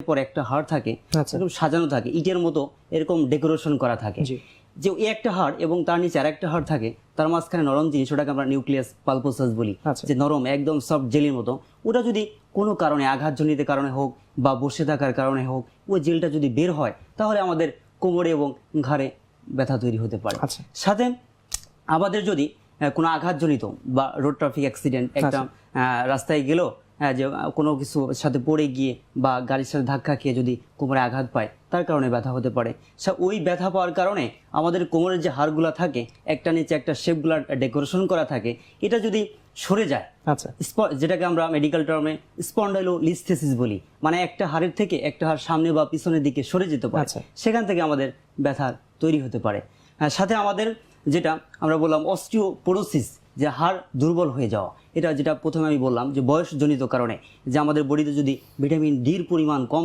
পর একটা হাড় থাকে এরকম সাজানো থাকে ইটের মতো এরকম ডেকোরেশন করা থাকে যে এই একটা হাড় এবং তার নিচে আরেকটা হাড় থাকে তার মাঝখানে নরম জিনিস ওটাকে আমরা নিউক্লিয়াস পালপোসাস বলি যে নরম একদম সফট জেলির মতো ওটা যদি কোনো কারণে আঘাতজনিত কারণে হোক বা বসে থাকার কারণে হোক ওই জেলটা যদি বের হয় তাহলে আমাদের কোমরে এবং ঘাড়ে ব্যথা তৈরি হতে পারে। সাথে আমাদের যদি কোনো আঘাতজনিত বা রোড ট্রাফিক অ্যাক্সিডেন্ট একটা রাস্তায় গেল যে কোনো কিছু সাথে পড়ে গিয়ে বা গাড়ির সাথে ধাক্কা খেয়ে যদি কোমরে আঘাত পায় তার কারণে ব্যথা হতে পারে। ওই ব্যথা পাওয়ার কারণে আমাদের কোমরের যে হাড়গুলো থাকে একটা নিচে একটা শেপগুলো ডেকোরেশন করা থাকে এটা যদি সরে যায় যেটাকে আমরা মেডিকেল টার্মে স্পন্ডাইলোলিস্থেসিস বলি মানে একটা হাড়ের থেকে একটা হাড় সামনে বা পিছনের দিকে সরে যেতে পারে সেখান থেকে আমাদের ব্যথা তৈরি হতে পারে। সাথে আমাদের যেটা আমরা বললাম অস্টিওপোরোসিস যে হাড় দুর্বল হয়ে যাওয়া এটা যেটা প্রথমে আমি বললাম যে বয়সজনিত কারণে যে আমাদের বডিতে যদি ভিটামিন ডির পরিমাণ কম